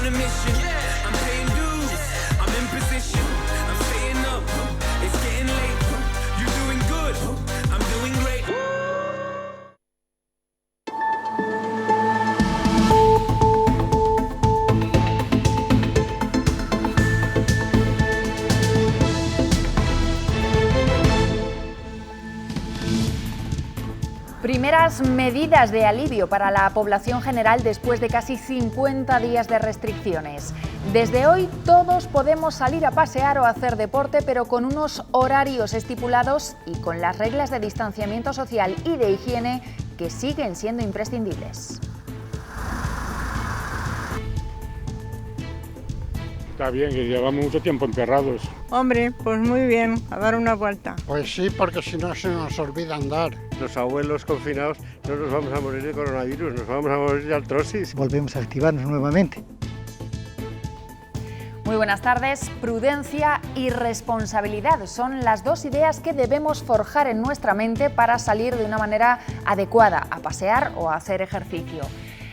on a mission. I'm paying dues, I'm in position, I'm staying up. It's getting late, you're doing good, I'm doing great. Primeras medidas de alivio para la población general después de casi 50 días de restricciones. Desde hoy todos podemos salir a pasear o hacer deporte, pero con unos horarios estipulados y con las reglas de distanciamiento social y de higiene que siguen siendo imprescindibles. Está bien, que llevamos mucho tiempo encerrados. Hombre, pues muy bien, a dar una vuelta. Pues sí, porque si no se nos olvida andar. Los abuelos confinados no nos vamos a morir de coronavirus, nos vamos a morir de artrosis. Volvemos a activarnos nuevamente. Muy buenas tardes. Prudencia y responsabilidad son las dos ideas que debemos forjar en nuestra mente para salir de una manera adecuada a pasear o a hacer ejercicio.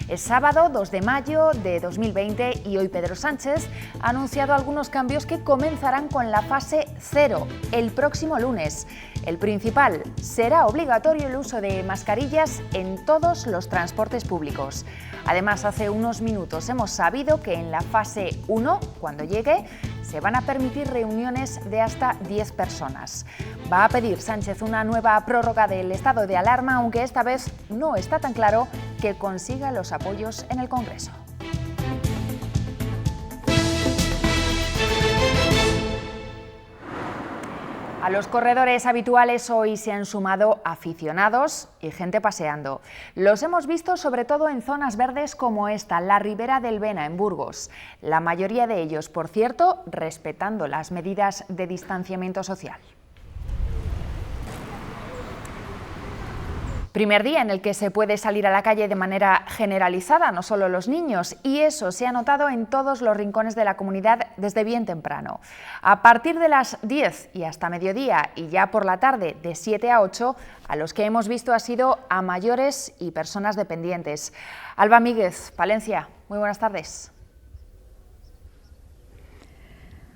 Es sábado 2 de mayo de 2020 y hoy Pedro Sánchez ha anunciado algunos cambios que comenzarán con la fase 0 el próximo lunes. El principal: será obligatorio el uso de mascarillas en todos los transportes públicos. Además, hace unos minutos hemos sabido que en la fase 1, cuando llegue, se van a permitir reuniones de hasta 10 personas. Va a pedir Sánchez una nueva prórroga del estado de alarma, aunque esta vez no está tan claro que consiga los apoyos en el Congreso. A los corredores habituales hoy se han sumado aficionados y gente paseando. Los hemos visto sobre todo en zonas verdes como esta, la Ribera del Bena, en Burgos. La mayoría de ellos, por cierto, respetando las medidas de distanciamiento social. Primer día en el que se puede salir a la calle de manera generalizada, no solo los niños, y eso se ha notado en todos los rincones de la comunidad desde bien temprano. A partir de las 10 y hasta mediodía y ya por la tarde de 7 a 8, a los que hemos visto ha sido a mayores y personas dependientes. Alba Míguez, Palencia, muy buenas tardes.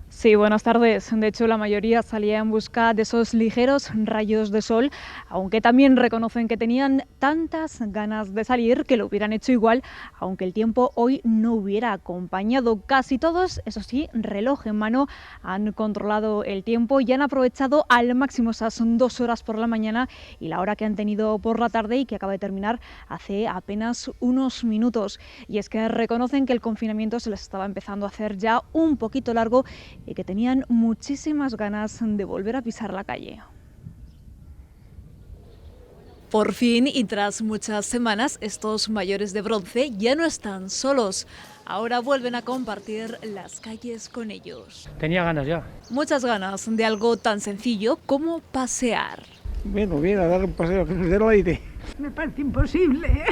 Sí, buenas tardes. De hecho, la mayoría salía en busca de esos ligeros rayos de sol, aunque también reconocen que tenían tantas ganas de salir que lo hubieran hecho igual, aunque el tiempo hoy no hubiera acompañado. Casi todos, eso sí, reloj en mano, han controlado el tiempo y han aprovechado al máximo esas 2 horas por la mañana y la hora que han tenido por la tarde y que acaba de terminar hace apenas unos minutos. Y es que reconocen que el confinamiento se les estaba empezando a hacer ya un poquito largo y que tenían muchísimas ganas de volver a pisar la calle. Por fin, y tras muchas semanas, estos mayores de bronce ya no están solos. Ahora vuelven a compartir las calles con ellos. Tenía ganas ya. Muchas ganas de algo tan sencillo como pasear. Bueno, bien, a dar un paseo, que nos dé el aire. Me parece imposible,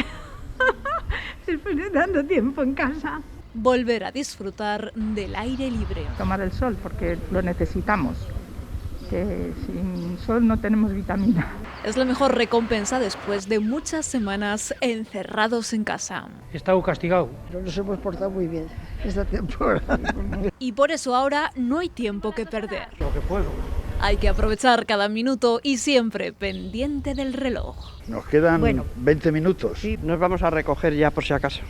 después de tanto tiempo en casa. Volver a disfrutar del aire libre. Tomar el sol, porque lo necesitamos, que sin sol no tenemos vitamina. Es la mejor recompensa después de muchas semanas encerrados en casa. He estado castigado. Pero nos hemos portado muy bien esta temporada. Y por eso ahora no hay tiempo que perder. Lo que puedo. Hay que aprovechar cada minuto y siempre pendiente del reloj. Nos quedan 20 minutos. Sí, nos vamos a recoger ya por si acaso.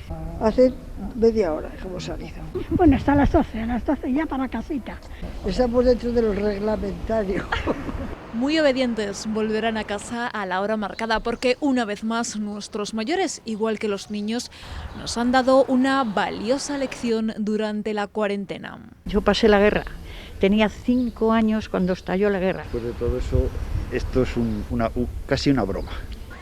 Hace media hora que hemos salido. Bueno, hasta las 12 ya para casita. Estamos dentro del reglamentario. Muy obedientes volverán a casa a la hora marcada porque una vez más nuestros mayores, igual que los niños, nos han dado una valiosa lección durante la cuarentena. Yo pasé la guerra. Tenía 5 años cuando estalló la guerra. Después de todo eso, esto es casi una broma.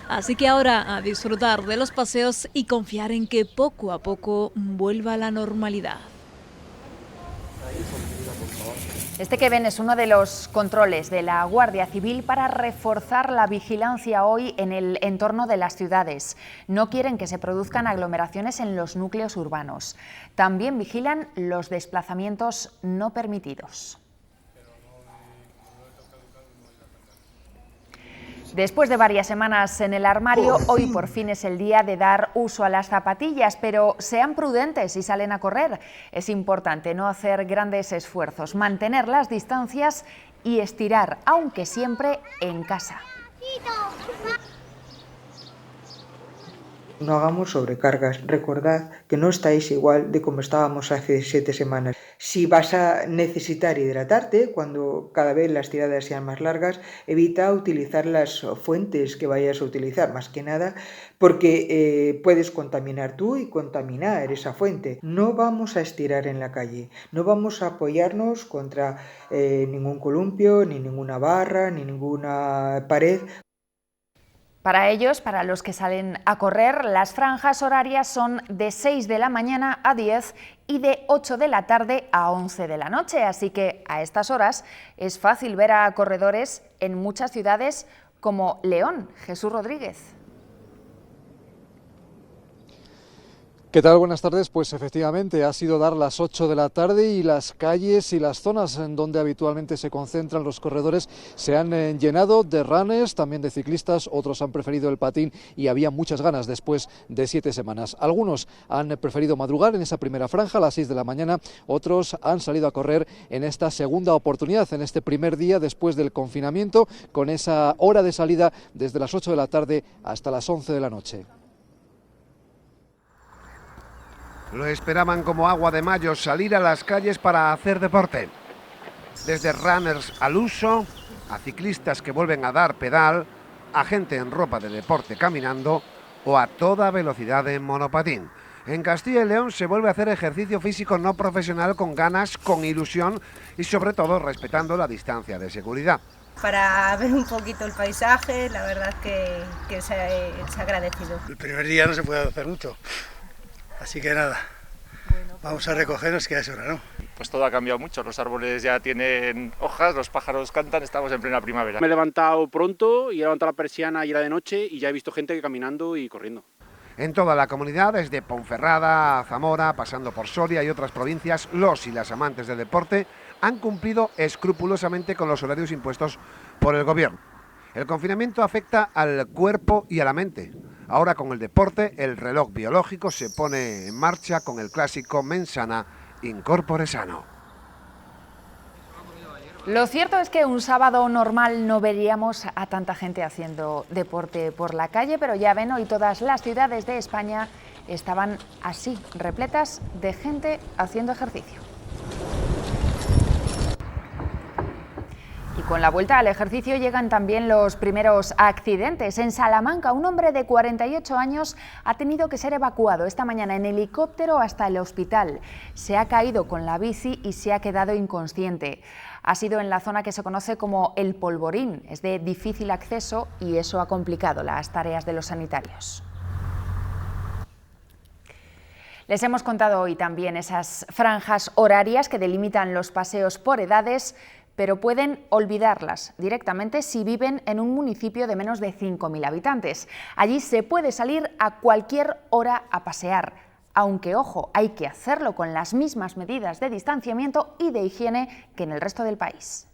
Así que ahora a disfrutar de los paseos y confiar en que poco a poco vuelva la normalidad. Este que ven es uno de los controles de la Guardia Civil para reforzar la vigilancia hoy en el entorno de las ciudades. No quieren que se produzcan aglomeraciones en los núcleos urbanos. También vigilan los desplazamientos no permitidos. Después de varias semanas en el armario, hoy por fin es el día de dar uso a las zapatillas, pero sean prudentes si salen a correr. Es importante no hacer grandes esfuerzos, mantener las distancias y estirar, aunque siempre en casa. No hagamos sobrecargas. Recordad que no estáis igual de como estábamos hace 7 semanas. Si vas a necesitar hidratarte, cuando cada vez las tiradas sean más largas, evita utilizar las fuentes que vayas a utilizar, más que nada porque puedes contaminar tú y contaminar esa fuente. No vamos a estirar en la calle, no vamos a apoyarnos contra ningún columpio, ni ninguna barra, ni ninguna pared. Para ellos, para los que salen a correr, las franjas horarias son de 6 de la mañana a 10 y de 8 de la tarde a 11 de la noche, así que a estas horas es fácil ver a corredores en muchas ciudades como León. Jesús Rodríguez. ¿Qué tal? Buenas tardes. Pues efectivamente ha sido dar las 8 de la tarde y las calles y las zonas en donde habitualmente se concentran los corredores se han llenado de runners, también de ciclistas, otros han preferido el patín y había muchas ganas después de 7 semanas. Algunos han preferido madrugar en esa primera franja a las 6 de la mañana, otros han salido a correr en esta segunda oportunidad, en este primer día después del confinamiento, con esa hora de salida desde las 8 de la tarde hasta las 11 de la noche. Lo esperaban como agua de mayo salir a las calles para hacer deporte. Desde runners al uso, a ciclistas que vuelven a dar pedal, a gente en ropa de deporte caminando o a toda velocidad en monopatín. En Castilla y León se vuelve a hacer ejercicio físico no profesional con ganas, con ilusión y sobre todo respetando la distancia de seguridad. Para ver un poquito el paisaje, la verdad que se ha agradecido. El primer día no se puede hacer mucho. Así que nada, vamos a recogernos que ya es hora, ¿no? Pues todo ha cambiado mucho, los árboles ya tienen hojas, los pájaros cantan, estamos en plena primavera. Me he levantado pronto y he levantado la persiana y era de noche y ya he visto gente caminando y corriendo. En toda la comunidad, desde Ponferrada a Zamora, pasando por Soria y otras provincias, los y las amantes del deporte han cumplido escrupulosamente con los horarios impuestos por el gobierno. El confinamiento afecta al cuerpo y a la mente. Ahora con el deporte, el reloj biológico se pone en marcha con el clásico mens sana in corpore sano. Lo cierto es que un sábado normal no veríamos a tanta gente haciendo deporte por la calle, pero ya ven, hoy todas las ciudades de España estaban así, repletas de gente haciendo ejercicio. Y con la vuelta al ejercicio llegan también los primeros accidentes. En Salamanca, un hombre de 48 años ha tenido que ser evacuado esta mañana en helicóptero hasta el hospital. Se ha caído con la bici y se ha quedado inconsciente. Ha sido en la zona que se conoce como El Polvorín. Es de difícil acceso y eso ha complicado las tareas de los sanitarios. Les hemos contado hoy también esas franjas horarias que delimitan los paseos por edades, pero pueden olvidarlas directamente si viven en un municipio de menos de 5.000 habitantes. Allí se puede salir a cualquier hora a pasear, aunque, ojo, hay que hacerlo con las mismas medidas de distanciamiento y de higiene que en el resto del país.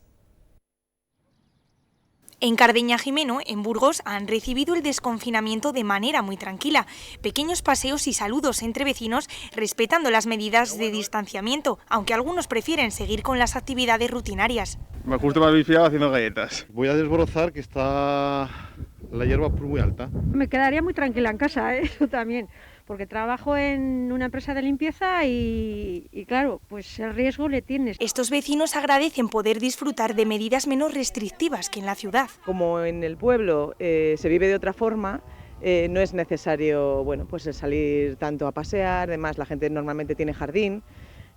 En Cardeña Jimeno, en Burgos, han recibido el desconfinamiento de manera muy tranquila. Pequeños paseos y saludos entre vecinos respetando las medidas de distanciamiento, aunque algunos prefieren seguir con las actividades rutinarias. Me justo me habéis pillado haciendo galletas. Voy a desbrozar que está la hierba muy alta. Me quedaría muy tranquila en casa, eso también, porque trabajo en una empresa de limpieza y claro, pues el riesgo le tienes. Estos vecinos agradecen poder disfrutar de medidas menos restrictivas que en la ciudad. Como en el pueblo se vive de otra forma, no es necesario pues salir tanto a pasear, además la gente normalmente tiene jardín,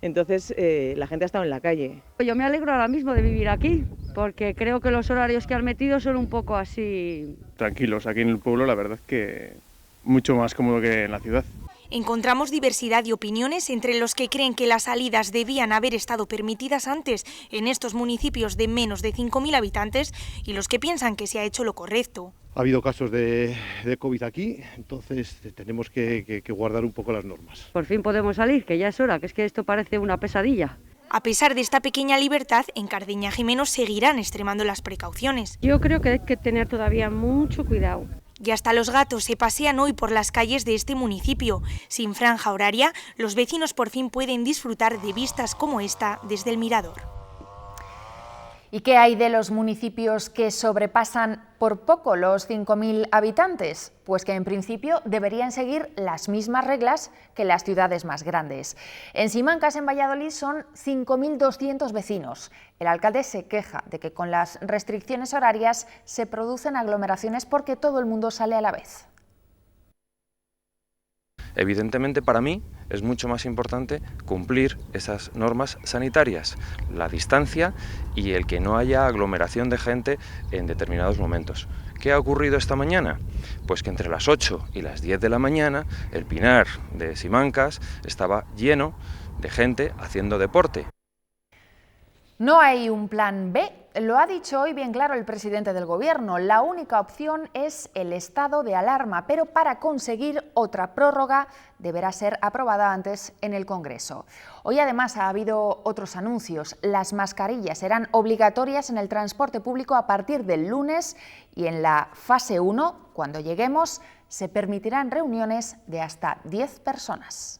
entonces la gente ha estado en la calle. Yo me alegro ahora mismo de vivir aquí, porque creo que los horarios que han metido son un poco así... Tranquilos, aquí en el pueblo la verdad es que mucho más cómodo que en la ciudad. Encontramos diversidad de opiniones entre los que creen que las salidas debían haber estado permitidas antes en estos municipios de menos de 5.000 habitantes y los que piensan que se ha hecho lo correcto. Ha habido casos de COVID aquí, entonces tenemos que guardar un poco las normas. Por fin podemos salir, que ya es hora, que es que esto parece una pesadilla. A pesar de esta pequeña libertad, en Cardeña Jimeno seguirán extremando las precauciones. Yo creo que hay que tener todavía mucho cuidado. Y hasta los gatos se pasean hoy por las calles de este municipio. Sin franja horaria, los vecinos por fin pueden disfrutar de vistas como esta desde el mirador. ¿Y qué hay de los municipios que sobrepasan por poco los 5.000 habitantes? Pues que en principio deberían seguir las mismas reglas que las ciudades más grandes. En Simancas, en Valladolid, son 5.200 vecinos. El alcalde se queja de que con las restricciones horarias se producen aglomeraciones porque todo el mundo sale a la vez. Evidentemente, para mí es mucho más importante cumplir esas normas sanitarias, la distancia y el que no haya aglomeración de gente en determinados momentos. ¿Qué ha ocurrido esta mañana? Pues que entre las 8 y las 10 de la mañana el Pinar de Simancas estaba lleno de gente haciendo deporte. No hay un plan B, lo ha dicho hoy bien claro el presidente del Gobierno. La única opción es el estado de alarma, pero para conseguir otra prórroga deberá ser aprobada antes en el Congreso. Hoy además ha habido otros anuncios. Las mascarillas serán obligatorias en el transporte público a partir del lunes y en la fase 1, cuando lleguemos, se permitirán reuniones de hasta 10 personas.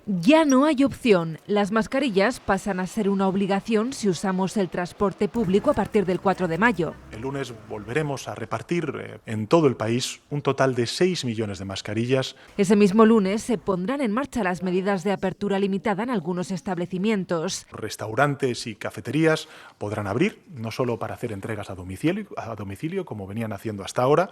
Ya no hay opción. Las mascarillas pasan a ser una obligación si usamos el transporte público a partir del 4 de mayo. El lunes volveremos a repartir en todo el país un total de 6 millones de mascarillas. Ese mismo lunes se pondrán en marcha las medidas de apertura limitada en algunos establecimientos. Restaurantes y cafeterías podrán abrir, no solo para hacer entregas a domicilio, como venían haciendo hasta ahora,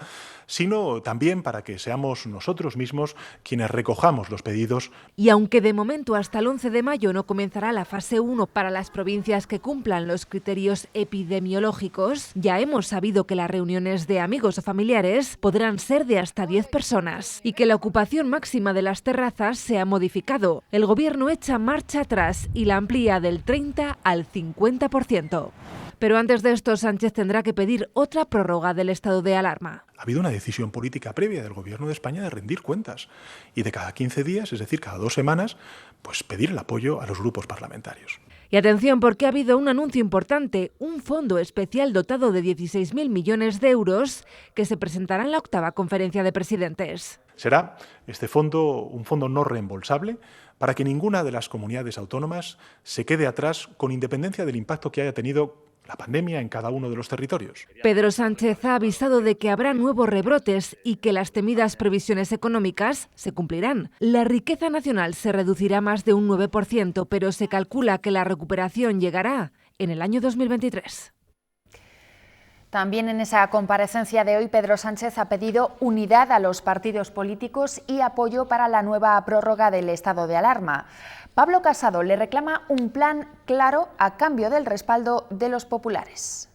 sino también para que seamos nosotros mismos quienes recojamos los pedidos. Y aunque de momento hasta el 11 de mayo no comenzará la fase 1 para las provincias que cumplan los criterios epidemiológicos, ya hemos sabido que las reuniones de amigos o familiares podrán ser de hasta 10 personas y que la ocupación máxima de las terrazas se ha modificado. El Gobierno echa marcha atrás y la amplía del 30 al 50%. Pero antes de esto, Sánchez tendrá que pedir otra prórroga del estado de alarma. Ha habido una decisión política previa del Gobierno de España de rendir cuentas y de cada 15 días, es decir, cada 2 semanas, pues pedir el apoyo a los grupos parlamentarios. Y atención, porque ha habido un anuncio importante, un fondo especial dotado de 16.000 millones de euros que se presentará en la 8ª Conferencia de Presidentes. Será este fondo un fondo no reembolsable para que ninguna de las comunidades autónomas se quede atrás con independencia del impacto que haya tenido la pandemia en cada uno de los territorios. Pedro Sánchez ha avisado de que habrá nuevos rebrotes y que las temidas previsiones económicas se cumplirán. La riqueza nacional se reducirá más de un 9%, pero se calcula que la recuperación llegará en el año 2023. También en esa comparecencia de hoy, Pedro Sánchez ha pedido unidad a los partidos políticos y apoyo para la nueva prórroga del estado de alarma. Pablo Casado le reclama un plan claro a cambio del respaldo de los populares.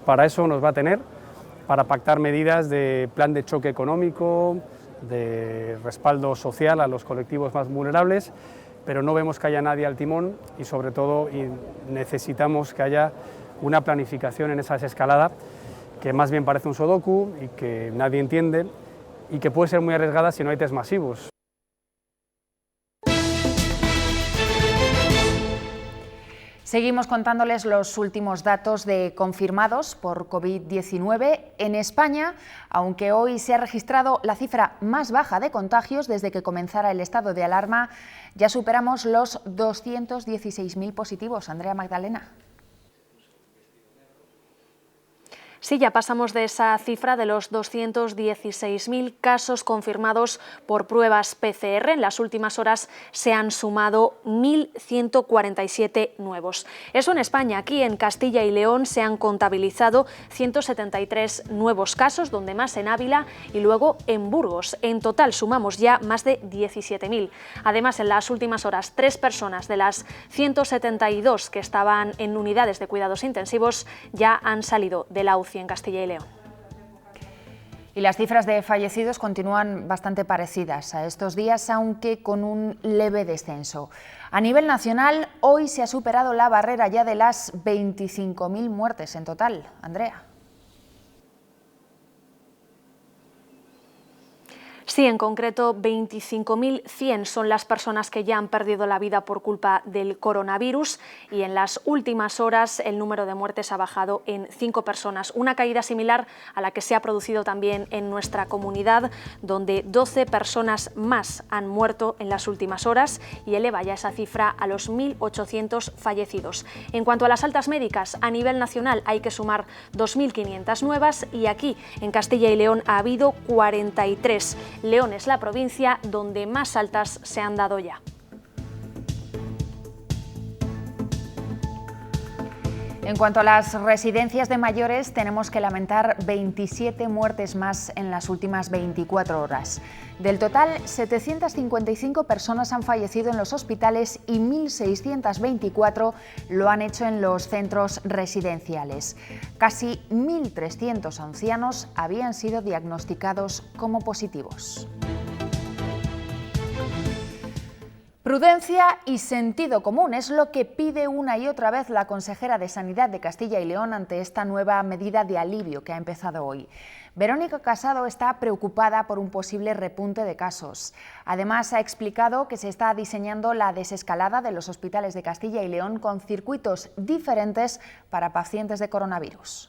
Para eso nos va a tener, para pactar medidas de plan de choque económico, de respaldo social a los colectivos más vulnerables, pero no vemos que haya nadie al timón y sobre todo necesitamos que haya una planificación en esa desescalada que más bien parece un sudoku y que nadie entiende y que puede ser muy arriesgada si no hay test masivos. Seguimos contándoles los últimos datos de confirmados por COVID-19 en España, aunque hoy se ha registrado la cifra más baja de contagios desde que comenzara el estado de alarma. Ya superamos los 216.000 positivos. Andrea Magdalena. Sí, ya pasamos de esa cifra de los 216.000 casos confirmados por pruebas PCR. En las últimas horas se han sumado 1.147 nuevos. Eso en España. Aquí en Castilla y León se han contabilizado 173 nuevos casos, donde más en Ávila y luego en Burgos. En total sumamos ya más de 17.000. Además, en las últimas horas, 3 personas de las 172 que estaban en unidades de cuidados intensivos ya han salido de la UCI en Castilla y León. Y las cifras de fallecidos continúan bastante parecidas a estos días, aunque con un leve descenso. A nivel nacional, hoy se ha superado la barrera ya de las 25.000 muertes en total. Andrea. Sí, en concreto 25.100 son las personas que ya han perdido la vida por culpa del coronavirus y en las últimas horas el número de muertes ha bajado en 5 personas, una caída similar a la que se ha producido también en nuestra comunidad, donde 12 personas más han muerto en las últimas horas y eleva ya esa cifra a los 1.800 fallecidos. En cuanto a las altas médicas, a nivel nacional hay que sumar 2.500 nuevas y aquí en Castilla y León ha habido 43. León es la provincia donde más altas se han dado ya. En cuanto a las residencias de mayores, tenemos que lamentar 27 muertes más en las últimas 24 horas. Del total, 755 personas han fallecido en los hospitales y 1.624 lo han hecho en los centros residenciales. Casi 1.300 ancianos habían sido diagnosticados como positivos. Prudencia y sentido común es lo que pide una y otra vez la consejera de Sanidad de Castilla y León ante esta nueva medida de alivio que ha empezado hoy. Verónica Casado está preocupada por un posible repunte de casos. Además, ha explicado que se está diseñando la desescalada de los hospitales de Castilla y León con circuitos diferentes para pacientes de coronavirus.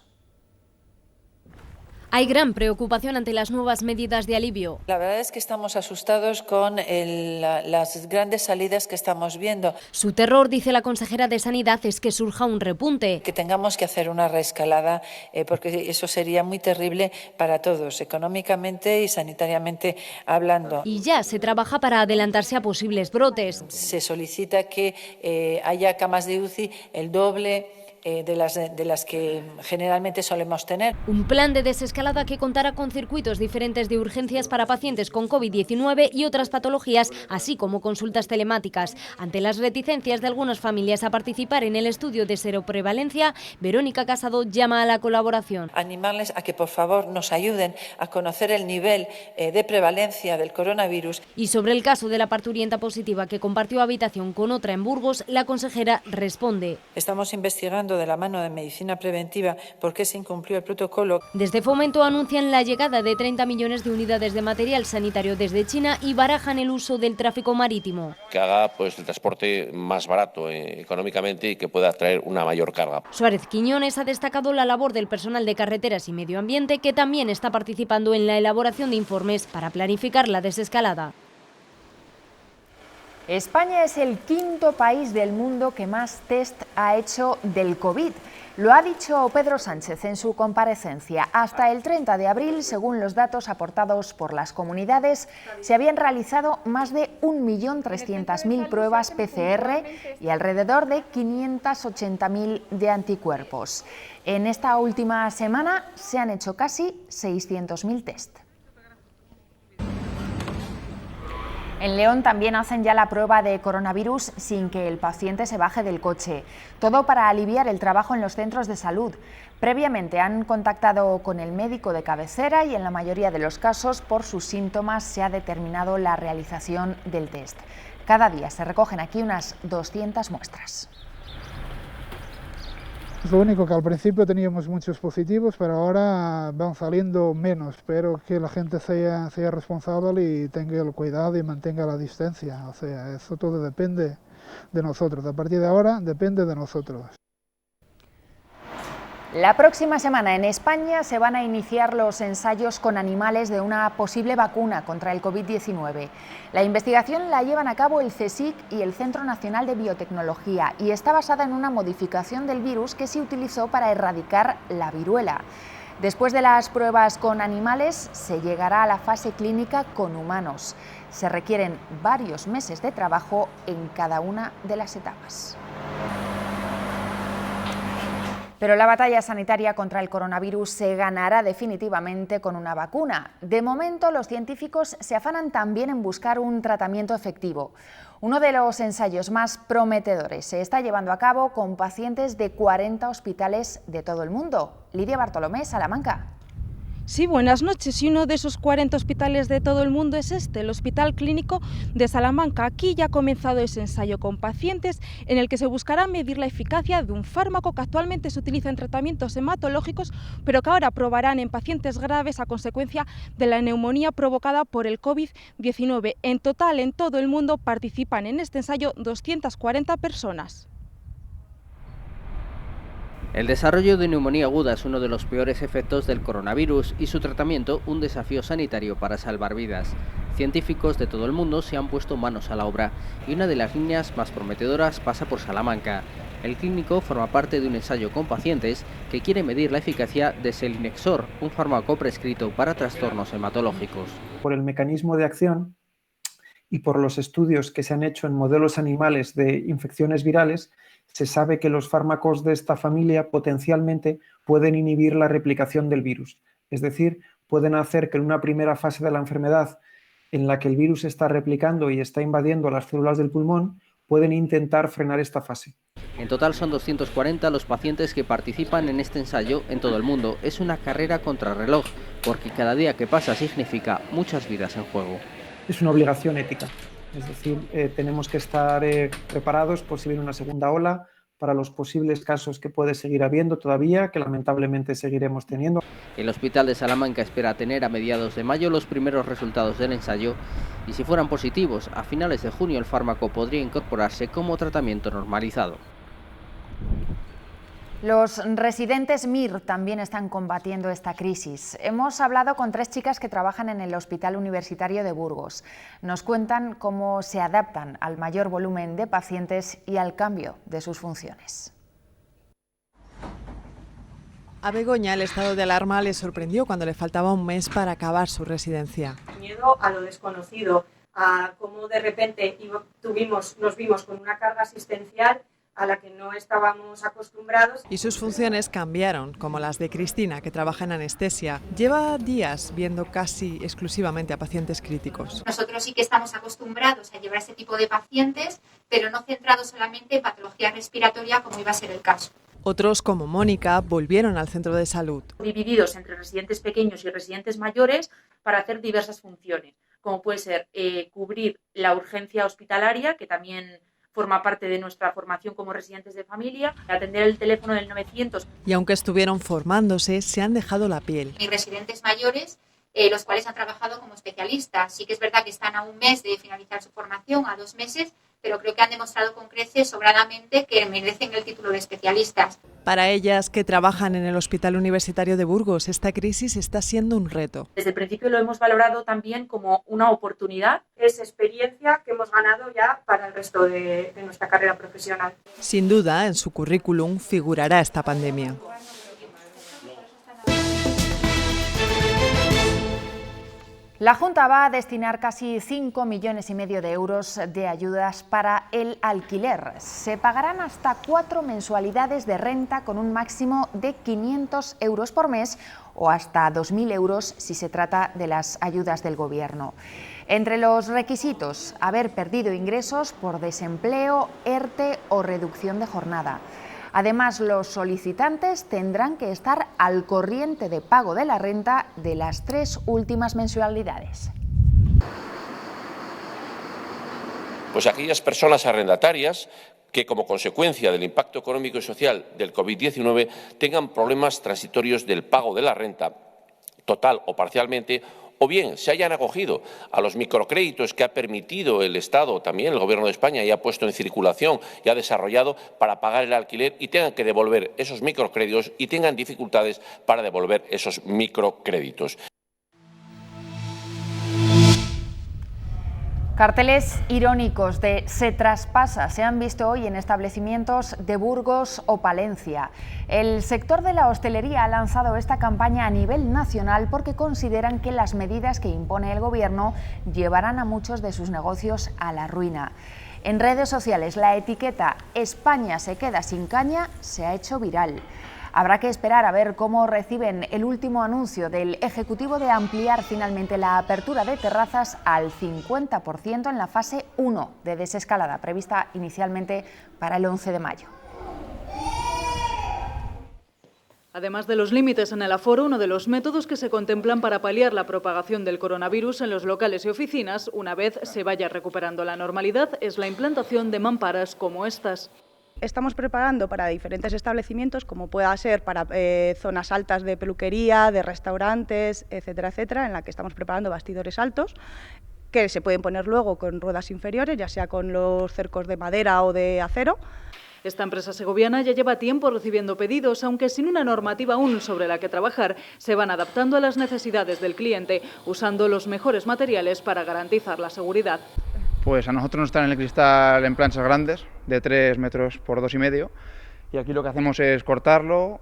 Hay gran preocupación ante las nuevas medidas de alivio. La verdad es que estamos asustados con las grandes salidas que estamos viendo. Su terror, dice la consejera de Sanidad, es que surja un repunte. Que tengamos que hacer una reescalada, porque eso sería muy terrible para todos, económicamente y sanitariamente hablando. Y ya se trabaja para adelantarse a posibles brotes. Se solicita que haya camas de UCI el doble de las que generalmente solemos tener. Un plan de desescalada que contará con circuitos diferentes de urgencias para pacientes con COVID-19 y otras patologías, así como consultas telemáticas. Ante las reticencias de algunas familias a participar en el estudio de seroprevalencia, Verónica Casado llama a la colaboración. Animarles a que por favor nos ayuden a conocer el nivel de prevalencia del coronavirus. Y sobre el caso de la parturienta positiva que compartió habitación con otra en Burgos, la consejera responde. Estamos investigando de la mano de medicina preventiva por qué se incumplió el protocolo. Desde Fomento anuncian la llegada de 30 millones de unidades de material sanitario desde China y barajan el uso del tráfico marítimo. Que haga pues el transporte más barato económicamente y que pueda traer una mayor carga. Suárez Quiñones ha destacado la labor del personal de carreteras y medio ambiente, que también está participando en la elaboración de informes para planificar la desescalada. España es el 5º país del mundo que más test ha hecho del COVID. Lo ha dicho Pedro Sánchez en su comparecencia. Hasta el 30 de abril, según los datos aportados por las comunidades, se habían realizado más de 1.300.000 pruebas PCR y alrededor de 580.000 de anticuerpos. En esta última semana se han hecho casi 600.000 test. En León también hacen ya la prueba de coronavirus sin que el paciente se baje del coche. Todo para aliviar el trabajo en los centros de salud. Previamente han contactado con el médico de cabecera y en la mayoría de los casos, por sus síntomas, se ha determinado la realización del test. Cada día se recogen aquí unas 200 muestras. Lo único que al principio teníamos muchos positivos, pero ahora van saliendo menos. Espero que la gente sea responsable y tenga el cuidado y mantenga la distancia. O sea, eso todo depende de nosotros. A partir de ahora depende de nosotros. La próxima semana en España se van a iniciar los ensayos con animales de una posible vacuna contra el COVID-19. La investigación la llevan a cabo el CSIC y el Centro Nacional de Biotecnología y está basada en una modificación del virus que se utilizó para erradicar la viruela. Después de las pruebas con animales, se llegará a la fase clínica con humanos. Se requieren varios meses de trabajo en cada una de las etapas. Pero la batalla sanitaria contra el coronavirus se ganará definitivamente con una vacuna. De momento, los científicos se afanan también en buscar un tratamiento efectivo. Uno de los ensayos más prometedores se está llevando a cabo con pacientes de 40 hospitales de todo el mundo. Lidia Bartolomé, Salamanca. Sí, buenas noches. Y uno de esos 40 hospitales de todo el mundo es el Hospital Clínico de Salamanca. Aquí ya ha comenzado ese ensayo con pacientes en el que se buscará medir la eficacia de un fármaco que actualmente se utiliza en tratamientos hematológicos, pero que ahora probarán en pacientes graves a consecuencia de la neumonía provocada por el COVID-19. En total, en todo el mundo participan en este ensayo 240 personas. El desarrollo de neumonía aguda es uno de los peores efectos del coronavirus y su tratamiento un desafío sanitario para salvar vidas. Científicos de todo el mundo se han puesto manos a la obra y una de las líneas más prometedoras pasa por Salamanca. El clínico forma parte de un ensayo con pacientes que quiere medir la eficacia de selinexor, un fármaco prescrito para trastornos hematológicos. Por el mecanismo de acción y por los estudios que se han hecho en modelos animales de infecciones virales, se sabe que los fármacos de esta familia potencialmente pueden inhibir la replicación del virus. Es decir, pueden hacer que en una primera fase de la enfermedad en la que el virus está replicando y está invadiendo las células del pulmón, pueden intentar frenar esta fase. En total son 240 los pacientes que participan en este ensayo en todo el mundo. Es una carrera contrarreloj, porque cada día que pasa significa muchas vidas en juego. Es una obligación ética. Es decir, tenemos que estar preparados por si viene una segunda ola, para los posibles casos que puede seguir habiendo todavía, que lamentablemente seguiremos teniendo. El Hospital de Salamanca espera tener a mediados de mayo los primeros resultados del ensayo y si fueran positivos, a finales de junio el fármaco podría incorporarse como tratamiento normalizado. Los residentes MIR también están combatiendo esta crisis. Hemos hablado con 3 chicas que trabajan en el Hospital Universitario de Burgos. Nos cuentan cómo se adaptan al mayor volumen de pacientes y al cambio de sus funciones. A Begoña el estado de alarma le sorprendió cuando le faltaba un mes para acabar su residencia. Miedo a lo desconocido, a cómo de repente nos vimos con una carga asistencial a la que no estábamos acostumbrados. Y sus funciones cambiaron, como las de Cristina, que trabaja en anestesia. Lleva días viendo casi exclusivamente a pacientes críticos. Nosotros sí que estamos acostumbrados a llevar ese tipo de pacientes, pero no centrados solamente en patología respiratoria, como iba a ser el caso. Otros, como Mónica, volvieron al centro de salud. Divididos entre residentes pequeños y residentes mayores para hacer diversas funciones, como puede ser cubrir la urgencia hospitalaria, que también forma parte de nuestra formación como residentes de familia, atender el teléfono del 900. Y aunque estuvieron formándose, se han dejado la piel. Mis residentes mayores, los cuales han trabajado como especialistas, sí que es verdad que están a un mes de finalizar su formación, a 2 meses, pero creo que han demostrado con creces sobradamente que merecen el título de especialistas. Para ellas, que trabajan en el Hospital Universitario de Burgos, esta crisis está siendo un reto. Desde el principio lo hemos valorado también como una oportunidad. Es experiencia que hemos ganado ya para el resto de nuestra carrera profesional. Sin duda, en su currículum figurará esta pandemia. La Junta va a destinar casi 5,5 millones de euros de ayudas para el alquiler. Se pagarán hasta 4 mensualidades de renta con un máximo de 500 euros por mes o hasta 2.000 euros si se trata de las ayudas del Gobierno. Entre los requisitos, haber perdido ingresos por desempleo, ERTE o reducción de jornada. Además, los solicitantes tendrán que estar al corriente de pago de la renta de las 3 últimas mensualidades. Pues aquellas personas arrendatarias que como consecuencia del impacto económico y social del COVID-19 tengan problemas transitorios del pago de la renta, total o parcialmente, o bien se hayan acogido a los microcréditos que ha permitido el Estado, también el Gobierno de España, y ha puesto en circulación y ha desarrollado para pagar el alquiler y tengan que devolver esos microcréditos y tengan dificultades para devolver esos microcréditos. Carteles irónicos de "se traspasa" se han visto hoy en establecimientos de Burgos o Palencia. El sector de la hostelería ha lanzado esta campaña a nivel nacional porque consideran que las medidas que impone el Gobierno llevarán a muchos de sus negocios a la ruina. En redes sociales, la etiqueta "España se queda sin caña" se ha hecho viral. Habrá que esperar a ver cómo reciben el último anuncio del Ejecutivo de ampliar finalmente la apertura de terrazas al 50% en la fase 1 de desescalada, prevista inicialmente para el 11 de mayo. Además de los límites en el aforo, uno de los métodos que se contemplan para paliar la propagación del coronavirus en los locales y oficinas, una vez se vaya recuperando la normalidad, es la implantación de mamparas como estas. Estamos preparando para diferentes establecimientos, como pueda ser para zonas altas de peluquería, de restaurantes, etcétera, etcétera, en la que estamos preparando bastidores altos, que se pueden poner luego con ruedas inferiores, ya sea con los cercos de madera o de acero. Esta empresa segoviana ya lleva tiempo recibiendo pedidos, aunque sin una normativa aún sobre la que trabajar, se van adaptando a las necesidades del cliente, usando los mejores materiales para garantizar la seguridad. Pues a nosotros nos están en el cristal en planchas grandes, de 3 metros por 2,5, y aquí lo que hacemos es cortarlo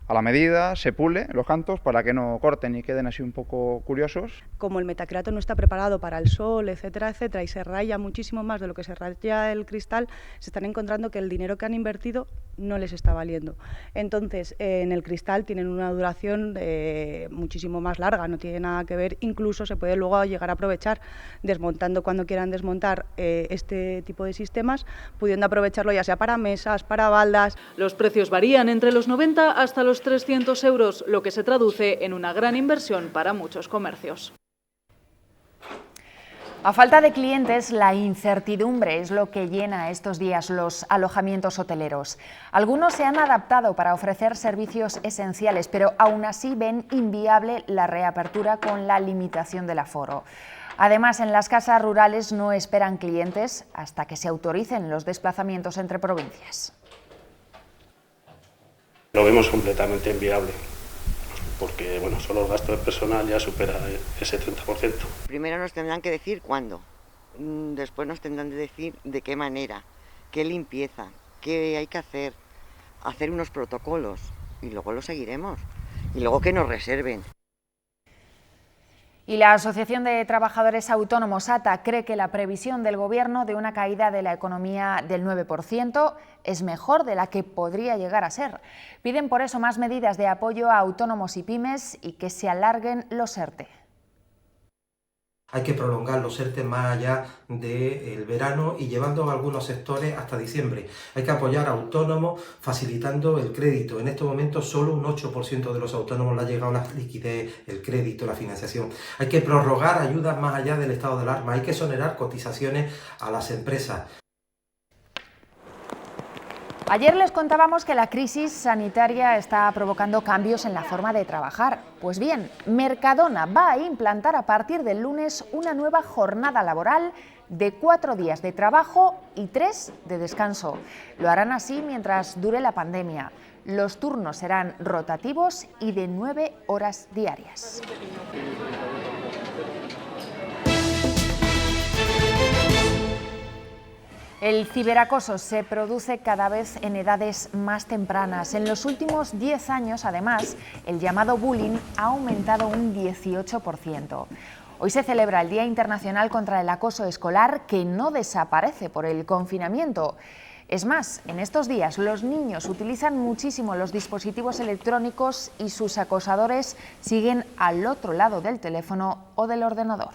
a la medida, se pule los cantos para que no corten y queden así un poco curiosos. Como el metacrilato no está preparado para el sol, etcétera, etcétera, y se raya muchísimo más de lo que se raya el cristal, se están encontrando que el dinero que han invertido no les está valiendo. Entonces, en el cristal tienen una duración muchísimo más larga, no tiene nada que ver, incluso se puede luego llegar a aprovechar desmontando cuando quieran desmontar este tipo de sistemas, pudiendo aprovecharlo ya sea para mesas, para baldas. Los precios varían entre los 90 hasta los 300 euros, lo que se traduce en una gran inversión para muchos comercios. A falta de clientes, la incertidumbre es lo que llena estos días los alojamientos hoteleros. Algunos se han adaptado para ofrecer servicios esenciales, pero aún así ven inviable la reapertura con la limitación del aforo. Además, en las casas rurales no esperan clientes hasta que se autoricen los desplazamientos entre provincias. Lo vemos completamente inviable, porque bueno, solo el gasto de personal ya supera ese 30%. Primero nos tendrán que decir cuándo, después nos tendrán que decir de qué manera, qué limpieza, qué hay que hacer unos protocolos y luego lo seguiremos y luego que nos reserven. Y la Asociación de Trabajadores Autónomos ATA cree que la previsión del Gobierno de una caída de la economía del 9% es mejor de la que podría llegar a ser. Piden por eso más medidas de apoyo a autónomos y pymes y que se alarguen los ERTE. Hay que prolongar los ERTE más allá del verano y llevando a algunos sectores hasta diciembre. Hay que apoyar a autónomos facilitando el crédito. En estos momentos solo un 8% de los autónomos le ha llegado la liquidez, el crédito, la financiación. Hay que prorrogar ayudas más allá del estado de alarma. Hay que exonerar cotizaciones a las empresas. Ayer les contábamos que la crisis sanitaria está provocando cambios en la forma de trabajar. Pues bien, Mercadona va a implantar a partir del lunes una nueva jornada laboral de 4 días de trabajo y 3 de descanso. Lo harán así mientras dure la pandemia. Los turnos serán rotativos y de 9 horas diarias. El ciberacoso se produce cada vez en edades más tempranas. En los últimos 10 años, además, el llamado bullying ha aumentado un 18%. Hoy se celebra el Día Internacional contra el Acoso Escolar, que no desaparece por el confinamiento. Es más, en estos días los niños utilizan muchísimo los dispositivos electrónicos y sus acosadores siguen al otro lado del teléfono o del ordenador.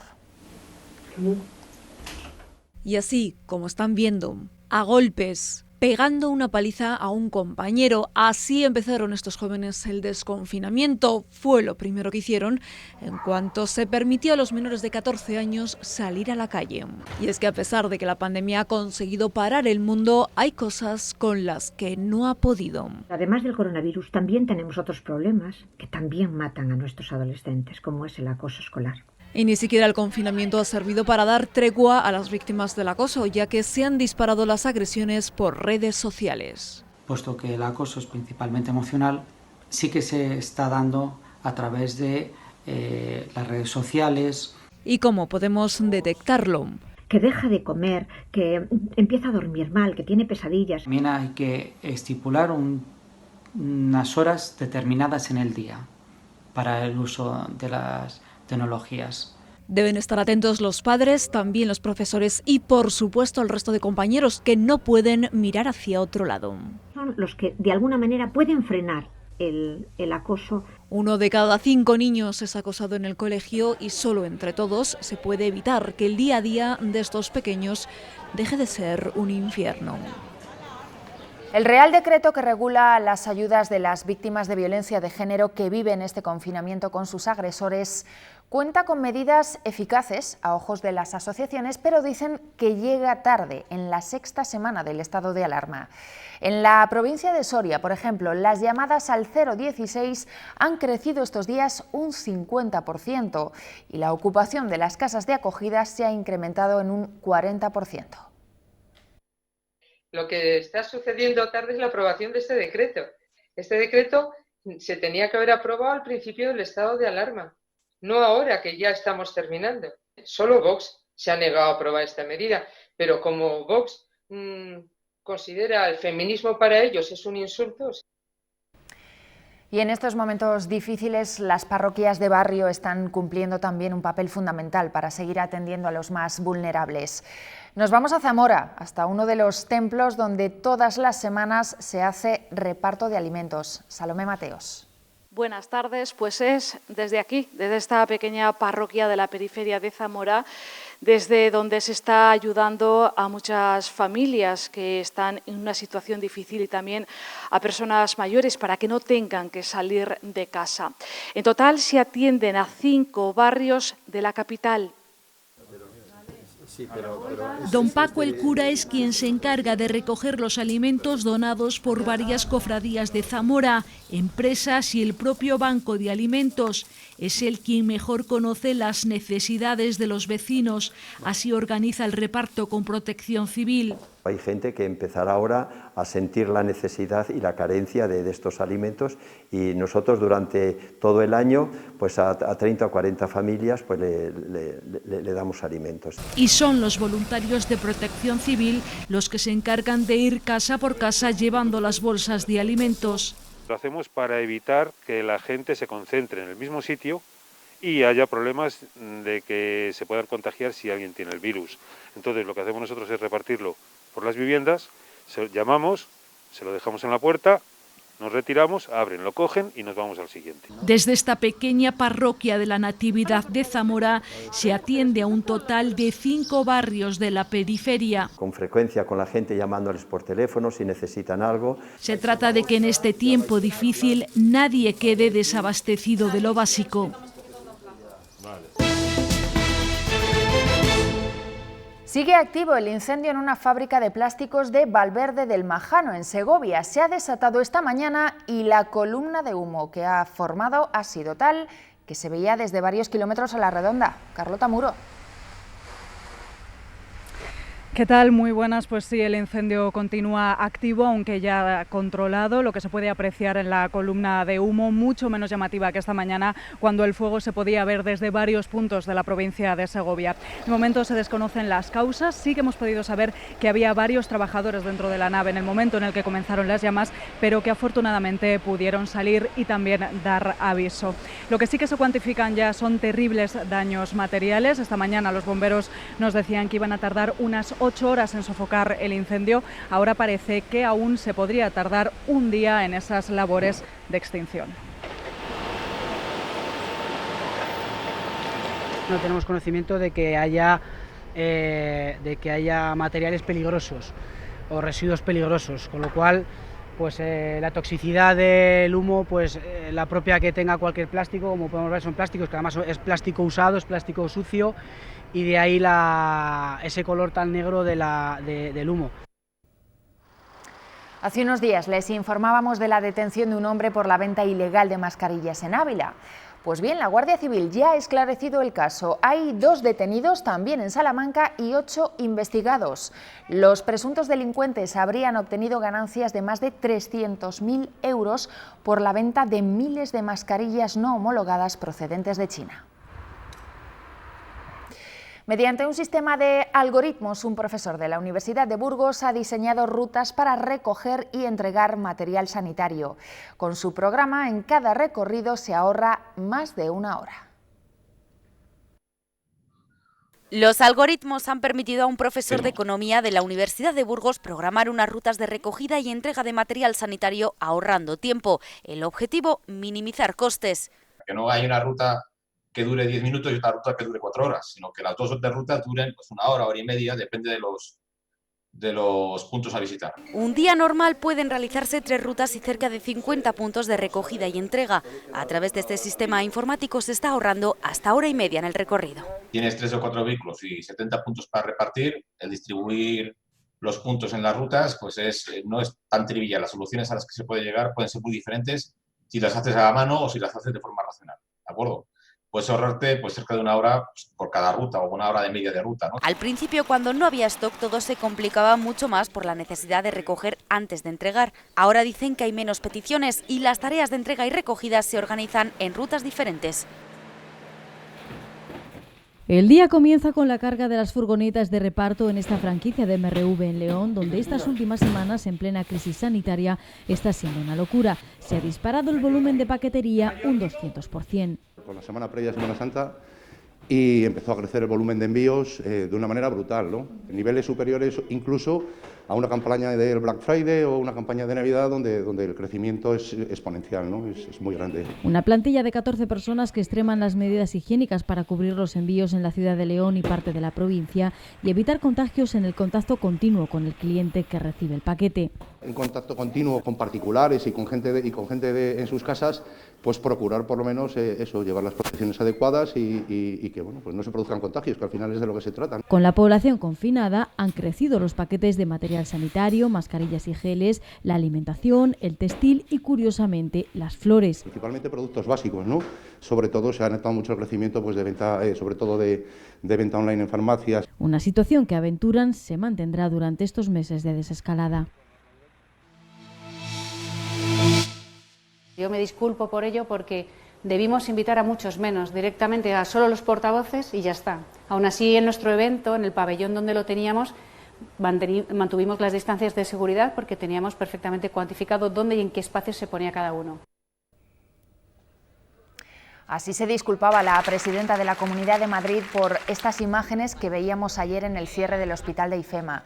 Y así, como están viendo, a golpes, pegando una paliza a un compañero. Así empezaron estos jóvenes el desconfinamiento. Fue lo primero que hicieron en cuanto se permitió a los menores de 14 años salir a la calle. Y es que a pesar de que la pandemia ha conseguido parar el mundo, hay cosas con las que no ha podido. Además del coronavirus, también tenemos otros problemas que también matan a nuestros adolescentes, como es el acoso escolar. Y ni siquiera el confinamiento ha servido para dar tregua a las víctimas del acoso, ya que se han disparado las agresiones por redes sociales. Puesto que el acoso es principalmente emocional, sí que se está dando a través de las redes sociales. ¿Y cómo podemos detectarlo? Que deja de comer, que empieza a dormir mal, que tiene pesadillas. También hay que estipular unas horas determinadas en el día para el uso de las tecnologías. Deben estar atentos los padres, también los profesores y, por supuesto, el resto de compañeros que no pueden mirar hacia otro lado. Son los que, de alguna manera, pueden frenar el acoso. 1 de cada 5 niños es acosado en el colegio y solo entre todos se puede evitar que el día a día de estos pequeños deje de ser un infierno. El Real Decreto que regula las ayudas de las víctimas de violencia de género que viven este confinamiento con sus agresores cuenta con medidas eficaces a ojos de las asociaciones, pero dicen que llega tarde, en la 6ª semana del estado de alarma. En la provincia de Soria, por ejemplo, las llamadas al 016 han crecido estos días un 50% y la ocupación de las casas de acogida se ha incrementado en un 40%. Lo que está sucediendo tarde es la aprobación de este decreto. Este decreto se tenía que haber aprobado al principio del estado de alarma, no ahora que ya estamos terminando. Solo Vox se ha negado a aprobar esta medida, pero como Vox considera el feminismo para ellos es un insulto. Y en estos momentos difíciles, las parroquias de barrio están cumpliendo también un papel fundamental para seguir atendiendo a los más vulnerables. Nos vamos a Zamora, hasta uno de los templos donde todas las semanas se hace reparto de alimentos. Salomé Mateos. Buenas tardes, pues es desde aquí, desde esta pequeña parroquia de la periferia de Zamora, desde donde se está ayudando a muchas familias que están en una situación difícil y también a personas mayores para que no tengan que salir de casa. En total se atienden a 5 barrios de la capital. Don Paco el cura es quien se encarga de recoger los alimentos donados por varias cofradías de Zamora, empresas y el propio Banco de Alimentos. Es él quien mejor conoce las necesidades de los vecinos, así organiza el reparto con Protección Civil. Hay gente que empezará ahora a sentir la necesidad y la carencia de estos alimentos y nosotros durante todo el año pues a 30 o 40 familias pues le damos alimentos. Y son los voluntarios de Protección Civil los que se encargan de ir casa por casa llevando las bolsas de alimentos. Lo hacemos para evitar que la gente se concentre en el mismo sitio y haya problemas de que se puedan contagiar si alguien tiene el virus. Entonces lo que hacemos nosotros es repartirlo por las viviendas, llamamos, se lo dejamos en la puerta, nos retiramos, abren, lo cogen y nos vamos al siguiente. Desde esta pequeña parroquia de la Natividad de Zamora se atiende a un total de 5 barrios de la periferia. Con frecuencia con la gente llamándoles por teléfono si necesitan algo. Se trata de que en este tiempo difícil nadie quede desabastecido de lo básico. Sigue activo el incendio en una fábrica de plásticos de Valverde del Majano, en Segovia. Se ha desatado esta mañana y la columna de humo que ha formado ha sido tal que se veía desde varios kilómetros a la redonda. Carlota Muro. ¿Qué tal? Muy buenas. Pues sí, el incendio continúa activo, aunque ya controlado. Lo que se puede apreciar en la columna de humo, mucho menos llamativa que esta mañana, cuando el fuego se podía ver desde varios puntos de la provincia de Segovia. De momento se desconocen las causas. Sí que hemos podido saber que había varios trabajadores dentro de la nave en el momento en el que comenzaron las llamas, pero que afortunadamente pudieron salir y también dar aviso. Lo que sí que se cuantifican ya son terribles daños materiales. Esta mañana los bomberos nos decían que iban a tardar unas 8 horas en sofocar el incendio. Ahora parece que aún se podría tardar un día en esas labores de extinción. No tenemos conocimiento de que haya materiales peligrosos o residuos peligrosos, con lo cual pues la toxicidad del humo, pues la propia que tenga cualquier plástico, como podemos ver son plásticos, que además es plástico usado, es plástico sucio, y de ahí ese color tan negro del humo. Hace unos días les informábamos de la detención de un hombre por la venta ilegal de mascarillas en Ávila. Pues bien, la Guardia Civil ya ha esclarecido el caso. Hay 2 detenidos también en Salamanca y 8 investigados. Los presuntos delincuentes habrían obtenido ganancias de más de 300.000 euros por la venta de miles de mascarillas no homologadas procedentes de China. Mediante un sistema de algoritmos, un profesor de la Universidad de Burgos ha diseñado rutas para recoger y entregar material sanitario. Con su programa, en cada recorrido se ahorra más de 1 hora. Los algoritmos han permitido a un profesor de economía de la Universidad de Burgos programar unas rutas de recogida y entrega de material sanitario ahorrando tiempo. El objetivo, minimizar costes. Que no hay una ruta que dure 10 minutos y otra ruta que dure 4 horas, sino que las 2 de rutas duren pues 1 hora, hora y media, depende de los de los puntos a visitar. Un día normal pueden realizarse 3 rutas y cerca de 50 puntos de recogida y entrega. A través de este sistema informático se está ahorrando hasta hora y media en el recorrido. Tienes 3 o 4 vehículos y 70 puntos para repartir. El distribuir los puntos en las rutas pues no es tan trivial. Las soluciones a las que se puede llegar pueden ser muy diferentes si las haces a la mano o si las haces de forma racional. ¿De acuerdo? Puedes ahorrarte pues, cerca de 1 hora por cada ruta o 1 hora de media de ruta, ¿no? Al principio, cuando no había stock, todo se complicaba mucho más por la necesidad de recoger antes de entregar. Ahora dicen que hay menos peticiones y las tareas de entrega y recogida se organizan en rutas diferentes. El día comienza con la carga de las furgonetas de reparto en esta franquicia de MRV en León, donde estas últimas semanas, en plena crisis sanitaria, está siendo una locura. Se ha disparado el volumen de paquetería un 200%. Con la semana previa a Semana Santa y empezó a crecer el volumen de envíos de una manera brutal, ¿no? Niveles superiores incluso a una campaña del Black Friday o una campaña de Navidad donde el crecimiento es exponencial, ¿no? Es muy grande. Una plantilla de 14 personas que extreman las medidas higiénicas para cubrir los envíos en la ciudad de León y parte de la provincia y evitar contagios en el contacto continuo con el cliente que recibe el paquete. En contacto continuo con particulares y con gente en sus casas, pues procurar por lo menos llevar las protecciones adecuadas y que bueno, pues no se produzcan contagios, que al final es de lo que se trata. Con la población confinada han crecido los paquetes de material sanitario, mascarillas y geles, la alimentación, el textil y, curiosamente, las flores. Principalmente productos básicos, ¿no? Sobre todo se ha notado mucho el crecimiento pues, de venta, sobre todo de venta online en farmacias. Una situación que aventuran se mantendrá durante estos meses de desescalada. Yo me disculpo por ello porque debimos invitar a muchos menos, directamente a solo los portavoces y ya está. Aún así, en nuestro evento, en el pabellón donde lo teníamos, mantuvimos las distancias de seguridad porque teníamos perfectamente cuantificado dónde y en qué espacios se ponía cada uno. Así se disculpaba la presidenta de la Comunidad de Madrid por estas imágenes que veíamos ayer en el cierre del hospital de IFEMA.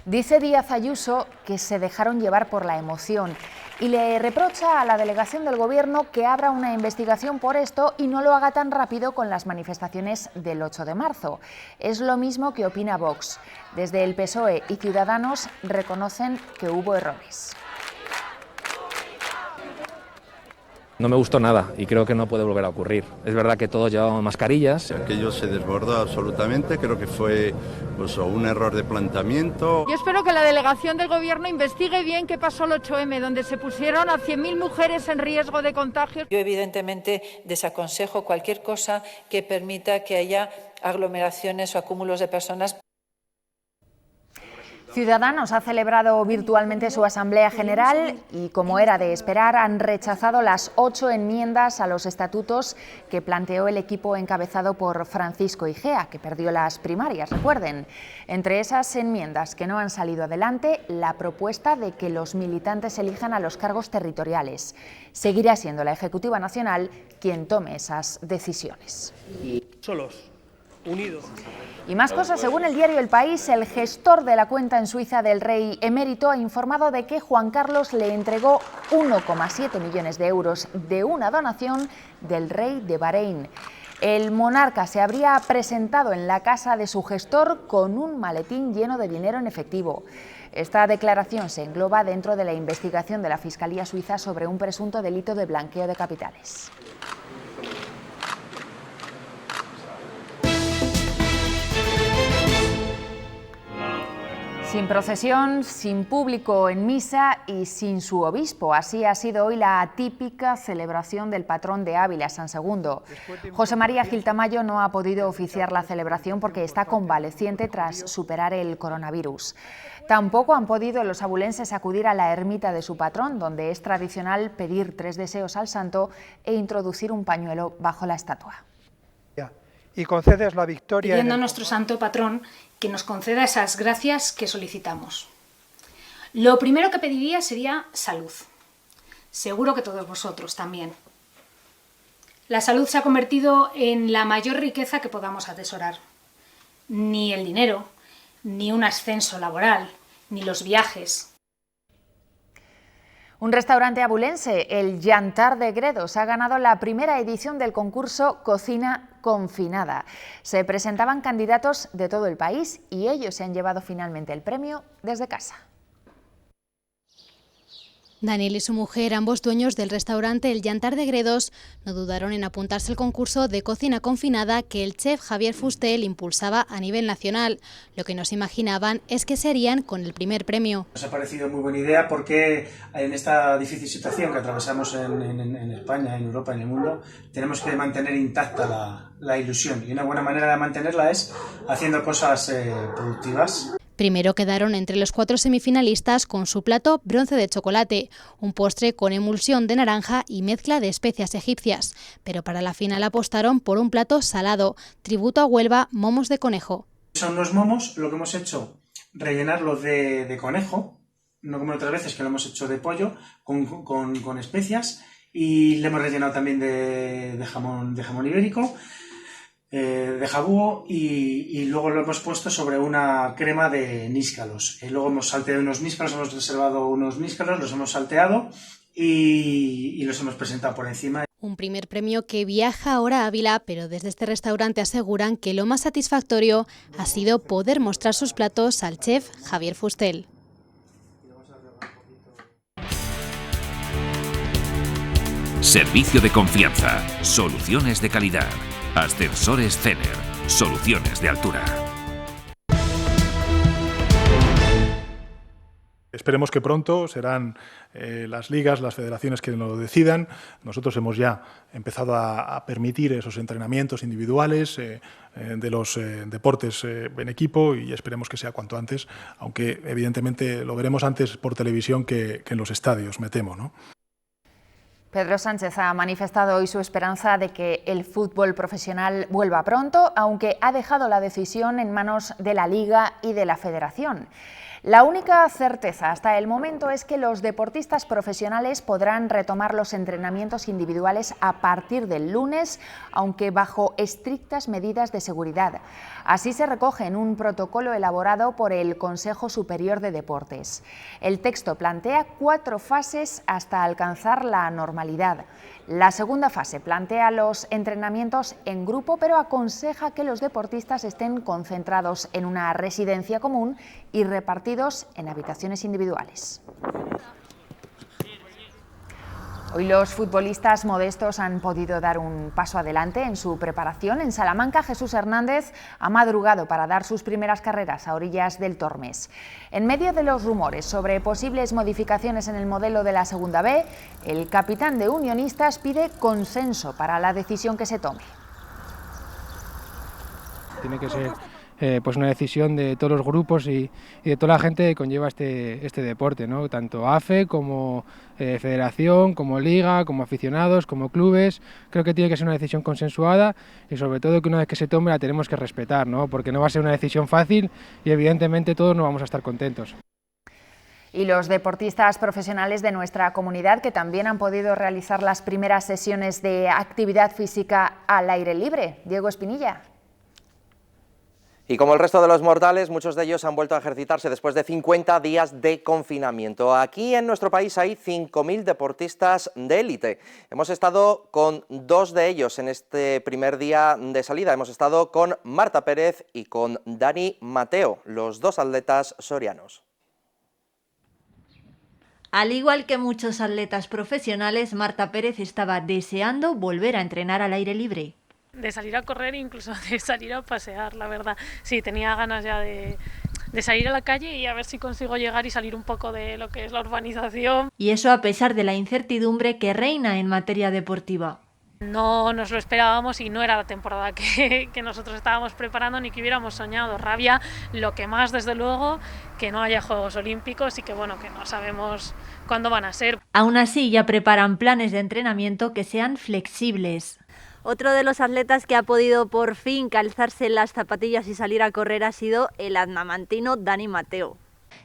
Dice Díaz Ayuso que se dejaron llevar por la emoción y le reprocha a la delegación del Gobierno que abra una investigación por esto y no lo haga tan rápido con las manifestaciones del 8 de marzo. Es lo mismo que opina Vox. Desde el PSOE y Ciudadanos reconocen que hubo errores. No me gustó nada y creo que no puede volver a ocurrir. Es verdad que todos llevábamos mascarillas. Aquello se desbordó absolutamente, creo que fue pues, un error de planteamiento. Yo espero que la delegación del Gobierno investigue bien qué pasó el 8M, donde se pusieron a 100.000 mujeres en riesgo de contagios. Yo evidentemente desaconsejo cualquier cosa que permita que haya aglomeraciones o acúmulos de personas. Ciudadanos ha celebrado virtualmente su Asamblea General y, como era de esperar, han rechazado las 8 enmiendas a los estatutos que planteó el equipo encabezado por Francisco Igea, que perdió las primarias, recuerden. Entre esas enmiendas que no han salido adelante, la propuesta de que los militantes elijan a los cargos territoriales. Seguirá siendo la Ejecutiva Nacional quien tome esas decisiones. Solos. Unidos. Y más cosas, según el diario El País, el gestor de la cuenta en Suiza del rey emérito ha informado de que Juan Carlos le entregó 1,7 millones de euros de una donación del rey de Bahrein. El monarca se habría presentado en la casa de su gestor con un maletín lleno de dinero en efectivo. Esta declaración se engloba dentro de la investigación de la Fiscalía suiza sobre un presunto delito de blanqueo de capitales. Sin procesión, sin público en misa y sin su obispo. Así ha sido hoy la típica celebración del patrón de Ávila, San Segundo. José María Gil Tamayo no ha podido oficiar la celebración porque está convaleciente tras superar el coronavirus. Tampoco han podido los abulenses acudir a la ermita de su patrón, donde es tradicional pedir 3 deseos al santo e introducir un pañuelo bajo la estatua. Y concedes la victoria. Pidiendo a nuestro santo patrón que nos conceda esas gracias que solicitamos. Lo primero que pediría sería salud. Seguro que todos vosotros también. La salud se ha convertido en la mayor riqueza que podamos atesorar. Ni el dinero, ni un ascenso laboral, ni los viajes. Un restaurante abulense, el Llantar de Gredos, ha ganado la primera edición del concurso Cocina confinada. Se presentaban candidatos de todo el país y ellos se han llevado finalmente el premio desde casa. Daniel y su mujer, ambos dueños del restaurante El Llantar de Gredos, no dudaron en apuntarse al concurso de cocina confinada que el chef Javier Fustel impulsaba a nivel nacional. Lo que no se imaginaban es que serían con el primer premio. Nos ha parecido muy buena idea porque en esta difícil situación que atravesamos en España, en Europa, en el mundo, tenemos que mantener intacta la ilusión. Y una buena manera de mantenerla es haciendo cosas productivas. Primero quedaron entre los 4 semifinalistas con su plato bronce de chocolate, un postre con emulsión de naranja y mezcla de especias egipcias. Pero para la final apostaron por un plato salado, tributo a Huelva, momos de conejo. Son unos momos, lo que hemos hecho, rellenarlos de conejo, no como otras veces que lo hemos hecho de pollo, con especias, y le hemos rellenado también de jamón ibérico, de jabúo, y luego lo hemos puesto sobre una crema de níscalos. Luego hemos salteado unos níscalos, hemos reservado unos níscalos, los hemos salteado y los hemos presentado por encima. Un primer premio que viaja ahora a Ávila, pero desde este restaurante aseguran que lo más satisfactorio ha sido poder mostrar sus platos al chef Javier Fustel. Servicio de confianza, soluciones de calidad. Ascensores Cener, soluciones de altura. Esperemos que pronto serán las ligas, las federaciones que lo decidan. Nosotros hemos ya empezado a permitir esos entrenamientos individuales de los deportes en equipo y esperemos que sea cuanto antes, aunque evidentemente lo veremos antes por televisión que en los estadios, me temo, ¿no? Pedro Sánchez ha manifestado hoy su esperanza de que el fútbol profesional vuelva pronto, aunque ha dejado la decisión en manos de la Liga y de la Federación. La única certeza hasta el momento es que los deportistas profesionales podrán retomar los entrenamientos individuales a partir del lunes, aunque bajo estrictas medidas de seguridad. Así se recoge en un protocolo elaborado por el Consejo Superior de Deportes. El texto plantea 4 fases hasta alcanzar la normalidad. La segunda fase plantea los entrenamientos en grupo, pero aconseja que los deportistas estén concentrados en una residencia común y repartidos en habitaciones individuales. Hoy los futbolistas modestos han podido dar un paso adelante en su preparación. En Salamanca, Jesús Hernández ha madrugado para dar sus primeras carreras a orillas del Tormes. En medio de los rumores sobre posibles modificaciones en el modelo de la Segunda B, el capitán de Unionistas pide consenso para la decisión que se tome. Tiene que ser pues una decisión de todos los grupos y de toda la gente que conlleva este deporte, ¿no? Tanto AFE como Federación, como Liga, como aficionados, como clubes. Creo que tiene que ser una decisión consensuada y sobre todo que una vez que se tome la tenemos que respetar, ¿no? Porque no va a ser una decisión fácil y evidentemente todos no vamos a estar contentos. Y los deportistas profesionales de nuestra comunidad que también han podido realizar las primeras sesiones de actividad física al aire libre. Diego Espinilla. Y como el resto de los mortales, muchos de ellos han vuelto a ejercitarse después de 50 días de confinamiento. Aquí en nuestro país hay 5.000 deportistas de élite. Hemos estado con 2 de ellos en este primer día de salida. Hemos estado con Marta Pérez y con Dani Mateo, los 2 atletas sorianos. Al igual que muchos atletas profesionales, Marta Pérez estaba deseando volver a entrenar al aire libre. De salir a correr, incluso de salir a pasear, la verdad. Sí, tenía ganas ya de salir a la calle y a ver si consigo llegar y salir un poco de lo que es la urbanización. Y eso a pesar de la incertidumbre que reina en materia deportiva. No nos lo esperábamos y no era la temporada que nosotros estábamos preparando ni que hubiéramos soñado. Rabia, lo que más desde luego, que no haya Juegos Olímpicos y que bueno, que no sabemos cuándo van a ser. Aún así ya preparan planes de entrenamiento que sean flexibles. Otro de los atletas que ha podido por fin calzarse las zapatillas y salir a correr ha sido el adnamantino Dani Mateo.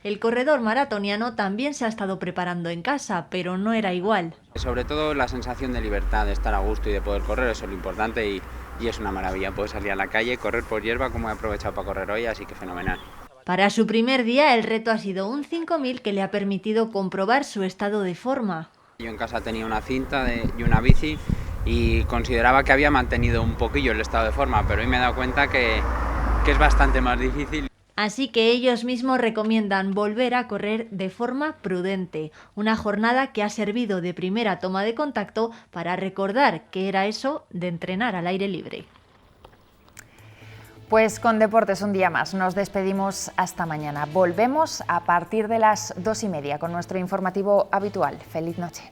El corredor maratoniano también se ha estado preparando en casa, pero no era igual. Sobre todo la sensación de libertad, de estar a gusto y de poder correr, eso es lo importante y es una maravilla. Poder salir a la calle, correr por hierba como he aprovechado para correr hoy, así que fenomenal. Para su primer día el reto ha sido un 5000 que le ha permitido comprobar su estado de forma. Yo en casa tenía una cinta y una bici y consideraba que había mantenido un poquillo el estado de forma, pero hoy me he dado cuenta que es bastante más difícil. Así que ellos mismos recomiendan volver a correr de forma prudente, una jornada que ha servido de primera toma de contacto para recordar qué era eso de entrenar al aire libre. Pues con deportes un día más, nos despedimos hasta mañana. Volvemos a partir de las 2:30 con nuestro informativo habitual. Feliz noche.